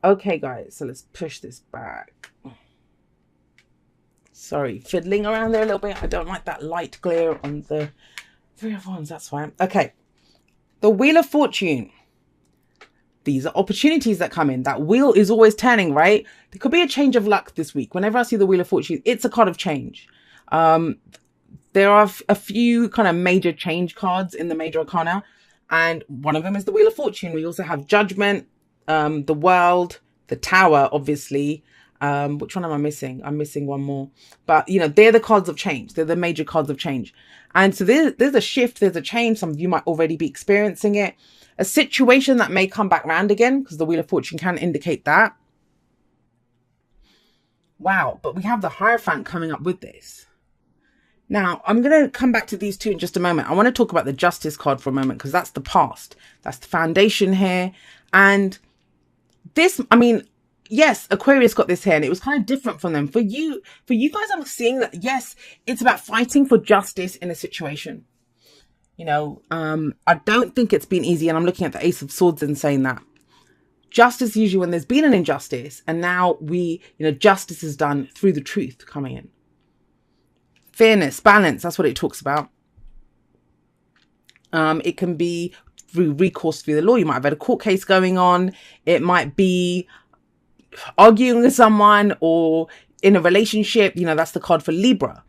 Okay, guys, so let's push this back. Sorry, fiddling around there a little bit. I don't like that light glare on the Three of Wands. That's fine. Okay, the Wheel of Fortune. These are opportunities that come in. That wheel is always turning, right? There could be a change of luck this week. Whenever I see the Wheel of Fortune, it's a card of change. There are a few kind of major change cards in the major arcana, and one of them is the Wheel of Fortune. We also have Judgment, the World, the Tower, obviously. Which one am I missing? I'm missing one more. But, they're the cards of change. They're the major cards of change. And so there's a shift, there's a change. Some of you might already be experiencing it. A situation that may come back round again, because the Wheel of Fortune can indicate that. Wow, but we have the Hierophant coming up with this. Now, I'm going to come back to these two in just a moment. I want to talk about the Justice card for a moment, because that's the past. That's the foundation here. And this, yes, Aquarius got this here, and it was kind of different from them. For you guys, I'm seeing that, yes, it's about fighting for justice in a situation. I don't think it's been easy, and I'm looking at the Ace of Swords and saying that. Justice usually when there's been an injustice, and now justice is done through the truth coming in. Fairness, balance, that's what it talks about. It can be through recourse through the law. You might have had a court case going on. It might be arguing with someone or in a relationship. That's the card for Libra.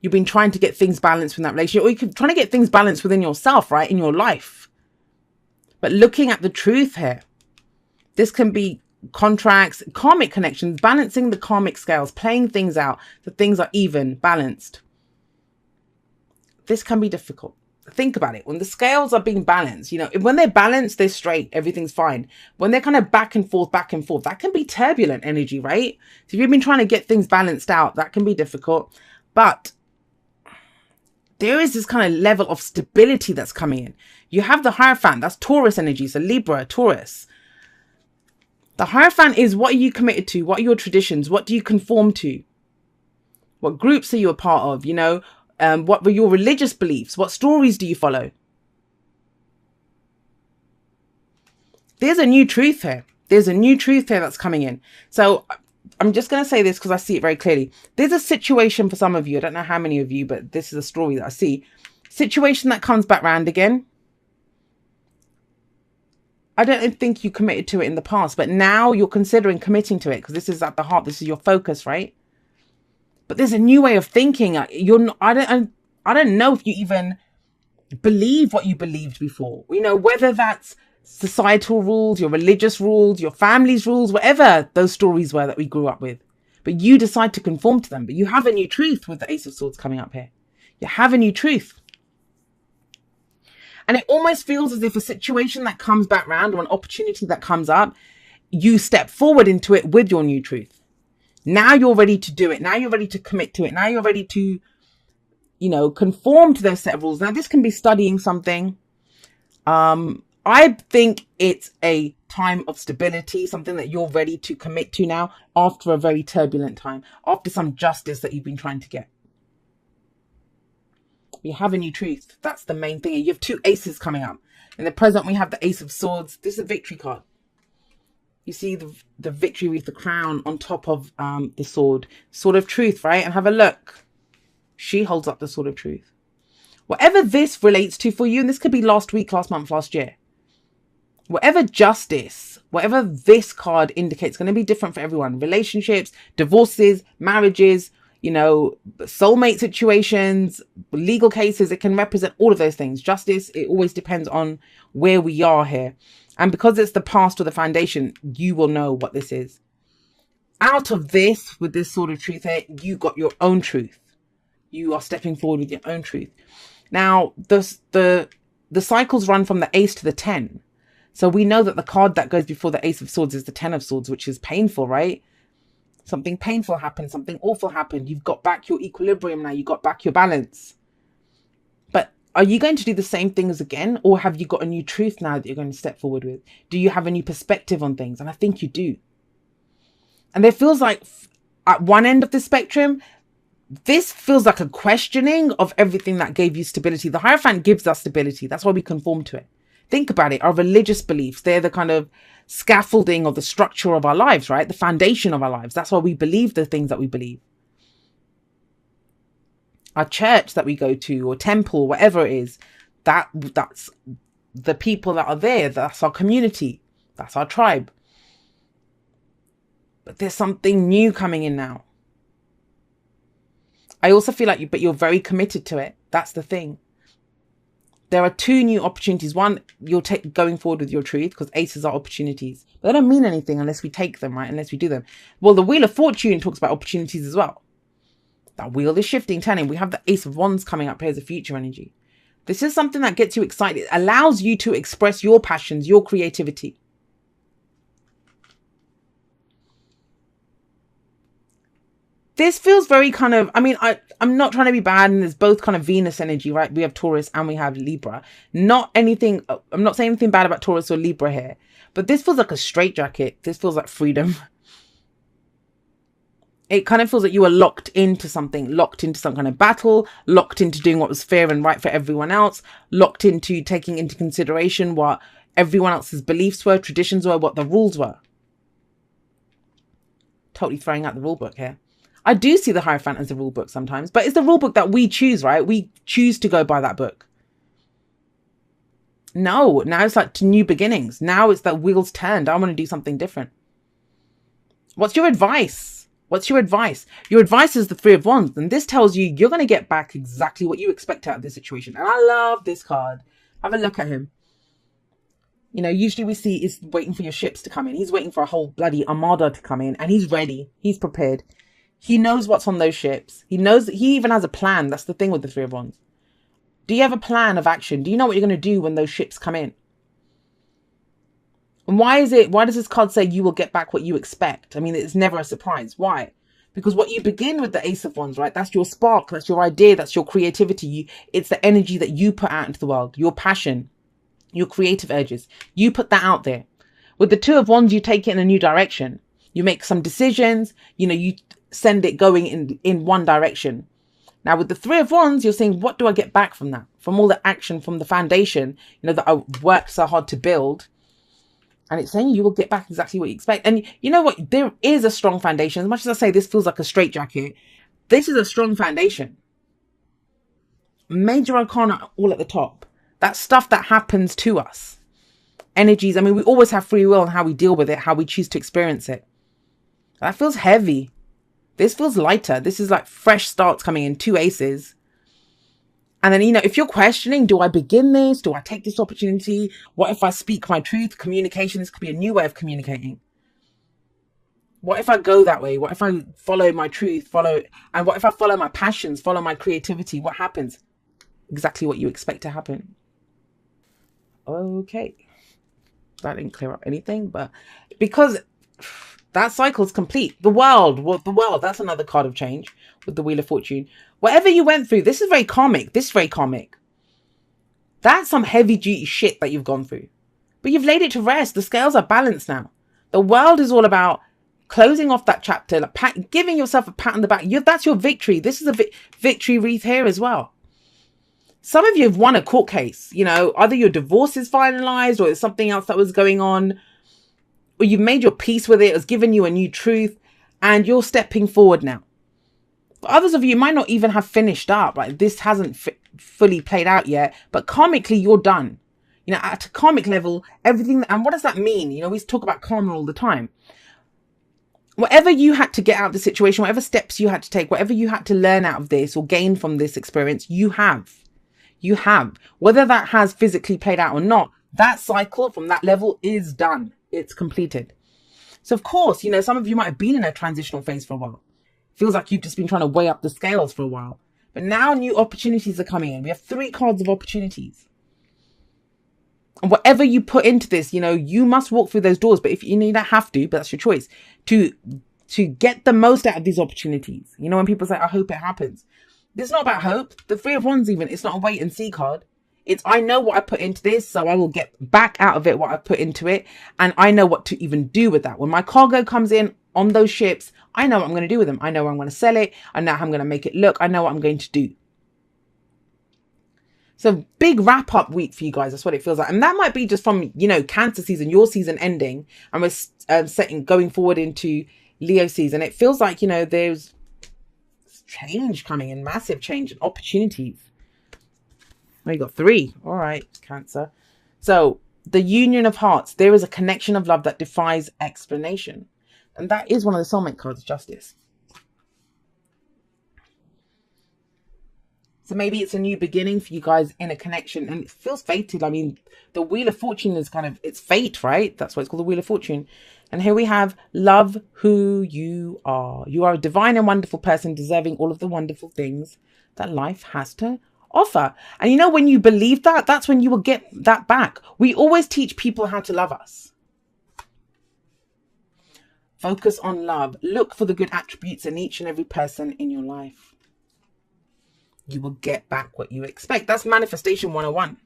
You've been trying to get things balanced in that relationship, or you're trying to get things balanced within yourself, right, in your life. But looking at the truth here, this can be contracts, karmic connections, balancing the karmic scales, playing things out, so things are even, balanced. This can be difficult. Think about it. When the scales are being balanced, when they're balanced, they're straight, everything's fine. When they're kind of back and forth, that can be turbulent energy, right? So if you've been trying to get things balanced out, that can be difficult. But there is this kind of level of stability that's coming in. You have the Hierophant, that's Taurus energy, so Libra, Taurus. The Hierophant is, what are you committed to? What are your traditions? What do you conform to? What groups are you a part of? What were your religious beliefs? What stories do you follow? There's a new truth here. There's a new truth here that's coming in. So I'm just going to say this because I see it very clearly. There's a situation for some of you. I don't know how many of you, but this is a story that I see. Situation that comes back round again. I don't think you committed to it in the past, but now you're considering committing to it because this is at the heart. This is your focus, right? But there's a new way of thinking. I don't know if you even believe what you believed before. Whether that's societal rules, your religious rules, your family's rules, whatever those stories were that we grew up with. But you decide to conform to them. But you have a new truth with the Ace of Swords coming up here. You have a new truth. And it almost feels as if a situation that comes back round or an opportunity that comes up, you step forward into it with your new truth. Now you're ready to do it. Now you're ready to commit to it. Now you're ready to, conform to those set of rules. Now this can be studying something. I think it's a time of stability, something that you're ready to commit to now after a very turbulent time, after some justice that you've been trying to get. You have a new truth. That's the main thing. You have two aces coming up. In the present, we have the Ace of Swords. This is a victory card. You see the victory with the crown on top of the sword. Sword of truth, right? And have a look. She holds up the sword of truth. Whatever this relates to for you, and this could be last week, last month, last year. Whatever justice, whatever this card indicates, going to be different for everyone. Relationships, divorces, marriages, soulmate situations, legal cases. It can represent all of those things. Justice, it always depends on where we are here. And because it's the past or the foundation, you will know what this is. Out of this, with this sort of truth here, you got your own truth. You are stepping forward with your own truth. Now, the cycles run from the Ace to the 10. So we know that the card that goes before the Ace of Swords is the 10 of Swords, which is painful, right? Something painful happened. Something awful happened. You've got back your equilibrium now. You got back your balance. But are you going to do the same things again? Or have you got a new truth now that you're going to step forward with? Do you have a new perspective on things? And I think you do. And there feels like at one end of the spectrum, this feels like a questioning of everything that gave you stability. The Hierophant gives us stability. That's why we conform to it. Think about it. Our religious beliefs, they're the kind of scaffolding of the structure of our lives, right? The foundation of our lives. That's why we believe the things that we believe. Our church that we go to, or temple, whatever it is, that's the people that are there. That's our community. That's our tribe. But there's something new coming in now. I also feel like you're very committed to it. That's the thing. There are two new opportunities. One, you're going forward with your truth, because aces are opportunities. But they don't mean anything unless we take them, right? Unless we do them. Well, the Wheel of Fortune talks about opportunities as well. That wheel is shifting, turning. We have the Ace of Wands coming up here as a future energy. This is something that gets you excited. It allows you to express your passions, your creativity. This feels very kind of, I mean, I'm not trying to be bad, and there's both kind of Venus energy, right? We have Taurus and we have Libra. Not anything, I'm not saying anything bad about Taurus or Libra here, but this feels like a straitjacket. This feels like freedom. It kind of feels like you were locked into something, locked into some kind of battle, locked into doing what was fair and right for everyone else, locked into taking into consideration what everyone else's beliefs were, traditions were, what the rules were. Totally throwing out the rule book here. I do see the Hierophant as a rule book sometimes, but it's the rule book that we choose, right? We choose to go by that book. No, now it's like to new beginnings. Now it's that wheels turned. I want to do something different. What's your advice? What's your advice? Your advice is the Three of Wands. And this tells you you're going to get back exactly what you expect out of this situation. And I love this card. Have a look at him. You know, usually we see is waiting for your ships to come in. He's waiting for a whole bloody armada to come in. And he's ready. He's prepared. He knows what's on those ships. He knows that he even has a plan. That's the thing with the Three of Wands. Do you have a plan of action? Do you know what you're going to do when those ships come in? And why does this card say you will get back what you expect? I mean, it's never a surprise. Why? Because what you begin with the Ace of Wands, right? That's your spark. That's your idea. That's your creativity. It's the energy that you put out into the world. Your passion, your creative urges. You put that out there. With the Two of Wands, you take it in a new direction. You make some decisions. You know, you send it going in one direction. Now, with the Three of Wands, you're saying, what do I get back from that? From all the action, from the foundation, you know, that I worked so hard to build. And it's saying you will get back exactly what you expect. And you know what? There is a strong foundation. As much as I say this feels like a straitjacket, this is a strong foundation. Major Arcana all at the top. That's stuff that happens to us. Energies. I mean, we always have free will and how we deal with it, how we choose to experience it. That feels heavy. This feels lighter. This is like fresh starts coming in. Two aces. And then, you know, if you're questioning, do I begin this? Do I take this opportunity? What if I speak my truth? Communication, this could be a new way of communicating. What if I go that way? What if I follow my truth? And what if I follow my passions, follow my creativity? What happens? Exactly what you expect to happen. Okay. That didn't clear up anything, but because that cycle's complete. The world, that's another card of change with the Wheel of Fortune. Whatever you went through, this is very karmic. This is very karmic. That's some heavy duty shit that you've gone through. But you've laid it to rest. The scales are balanced now. The world is all about closing off that chapter, like giving yourself a pat on the back. That's your victory. This is a victory wreath here as well. Some of you have won a court case. You know, either your divorce is finalized or it's something else that was going on. Or you've made your peace with it. It's given you a new truth. And you're stepping forward now. But others of you might not even have finished up. Like this hasn't fully played out yet. But karmically, you're done. You know, at a karmic level, everything. And what does that mean? You know, we talk about karma all the time. Whatever you had to get out of the situation, whatever steps you had to take, whatever you had to learn out of this or gain from this experience, you have. You have. Whether that has physically played out or not, that cycle from that level is done. It's completed. So, of course, you know, some of you might have been in a transitional phase for a while. Feels like you've just been trying to weigh up the scales for a while. But now new opportunities are coming in. We have 3 cards of opportunities. And whatever you put into this, you know, you must walk through those doors. But if you don't have to, but that's your choice, to get the most out of these opportunities. You know, when people say, I hope it happens. It's not about hope. The Three of Wands even, it's not a wait and see card. It's, I know what I put into this, so I will get back out of it what I put into it. And I know what to even do with that. When my cargo comes in on those ships, I know what I'm going to do with them. I know I'm going to sell it. I know how I'm going to make it look. I know what I'm going to do. So big wrap up week for you guys. That's what it feels like. And that might be just from, Cancer season, your season ending, and we're going forward into Leo season. It feels like, there's change coming in, massive change and opportunities. Oh, you got 3. All right, Cancer. So the union of hearts, there is a connection of love that defies explanation. And that is one of the soulmate cards, Justice. So maybe it's a new beginning for you guys in a connection, and it feels fated. I mean, the Wheel of Fortune is it's fate, right? That's why it's called the Wheel of Fortune. And here we have love who you are. You are a divine and wonderful person deserving all of the wonderful things that life has to offer. And when you believe that, that's when you will get that back. We always teach people how to love us. Focus on love. Look for the good attributes in each and every person in your life. You will get back what you expect. That's manifestation 101.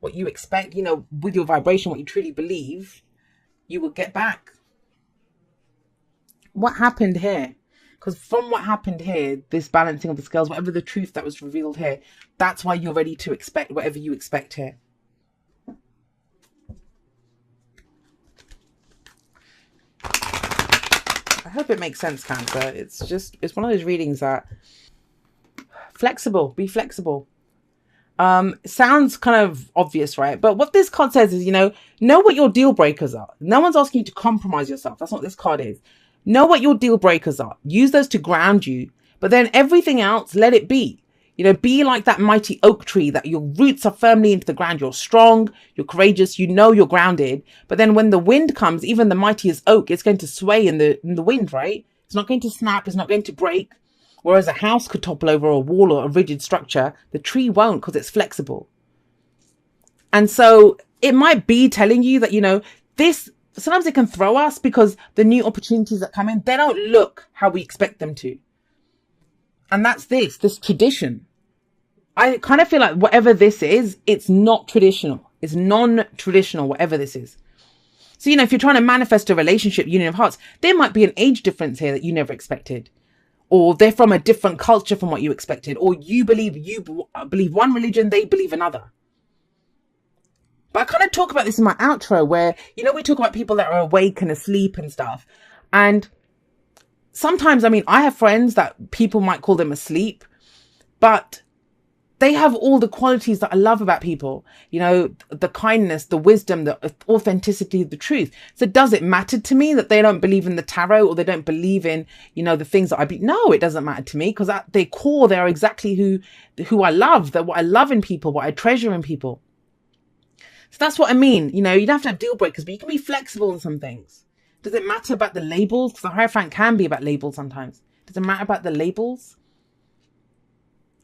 What you expect, with your vibration, what you truly believe, you will get back. What happened here? Because from what happened here, this balancing of the scales, whatever the truth that was revealed here, that's why you're ready to expect whatever you expect here. I hope it makes sense, Cancer. It's one of those readings that be flexible. Sounds kind of obvious, right? But what this card says is, know what your deal breakers are. No one's asking you to compromise yourself. That's not what this card is. Know what your deal breakers are. Use those to ground you. But then everything else, let it be. Be like that mighty oak tree, that your roots are firmly into the ground. You're strong, you're courageous, you're grounded. But then when the wind comes, even the mightiest oak, it's going to sway in the wind, right? It's not going to snap. It's not going to break. Whereas a house could topple over a wall or a rigid structure, the tree won't, because it's flexible. And so it might be telling you that, this, sometimes it can throw us because the new opportunities that come in, they don't look how we expect them to. And that's this tradition. I kind of feel like whatever this is, it's not traditional. It's non-traditional, whatever this is. So, if you're trying to manifest a relationship, union of hearts, there might be an age difference here that you never expected. Or they're from a different culture from what you expected. Or you believe one religion, they believe another. But I kind of talk about this in my outro where, we talk about people that are awake and asleep and stuff. And sometimes, I have friends that people might call them asleep. But they have all the qualities that I love about people. The kindness, the wisdom, the authenticity, the truth. So does it matter to me that they don't believe in the tarot or they don't believe in, the things that I believe? No, it doesn't matter to me, because at their core, they are exactly who I love. That what I love in people, what I treasure in people. So that's what I mean. You don't have to have deal breakers, but you can be flexible in some things. Does it matter about the labels? Because the Hierophant can be about labels sometimes. Does it matter about the labels?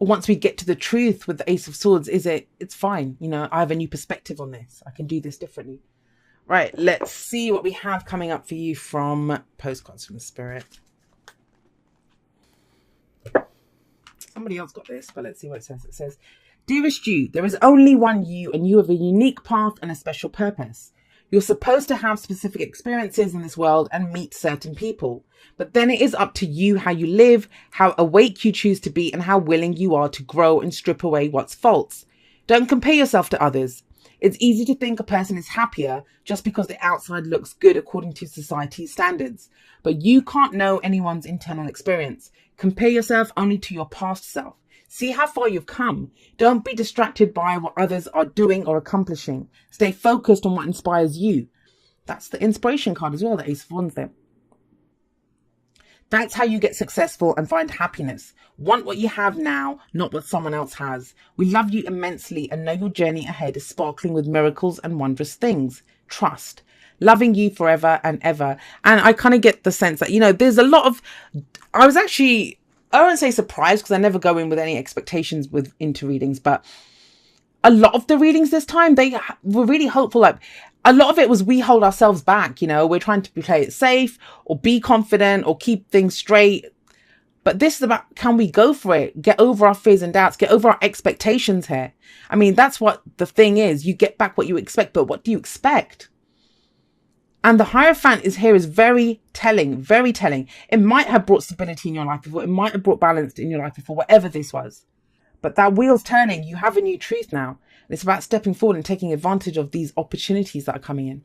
Once we get to the truth with the Ace of Swords, it's fine. I have a new perspective on this. I can do this differently. Right, let's see what we have coming up for you from Postcards from Spirit. Somebody else got this, but let's see what it says. It says, Dearest you, there is only one you, and you have a unique path and a special purpose. You're supposed to have specific experiences in this world and meet certain people. But then it is up to you how you live, how awake you choose to be, and how willing you are to grow and strip away what's false. Don't compare yourself to others. It's easy to think a person is happier just because the outside looks good according to society's standards. But you can't know anyone's internal experience. Compare yourself only to your past self. See how far you've come. Don't be distracted by what others are doing or accomplishing. Stay focused on what inspires you. That's the inspiration card as well, the Ace of Wands there. That's how you get successful and find happiness. Want what you have now, not what someone else has. We love you immensely and know your journey ahead is sparkling with miracles and wondrous things. Trust. Loving you forever and ever. And I kind of get the sense that, there's a lot of... I won't say surprised, because I never go in with any expectations into readings, but a lot of the readings this time, they were really hopeful. Like, a lot of it was we hold ourselves back, we're trying to play it safe or be confident or keep things straight. But this is about, can we go for it? Get over our fears and doubts, get over our expectations here. That's what the thing is. You get back what you expect, but what do you expect? And the Hierophant is very telling, very telling. It might have brought stability in your life before. It might have brought balance in your life before, whatever this was. But that wheel's turning. You have a new truth now. And it's about stepping forward and taking advantage of these opportunities that are coming in.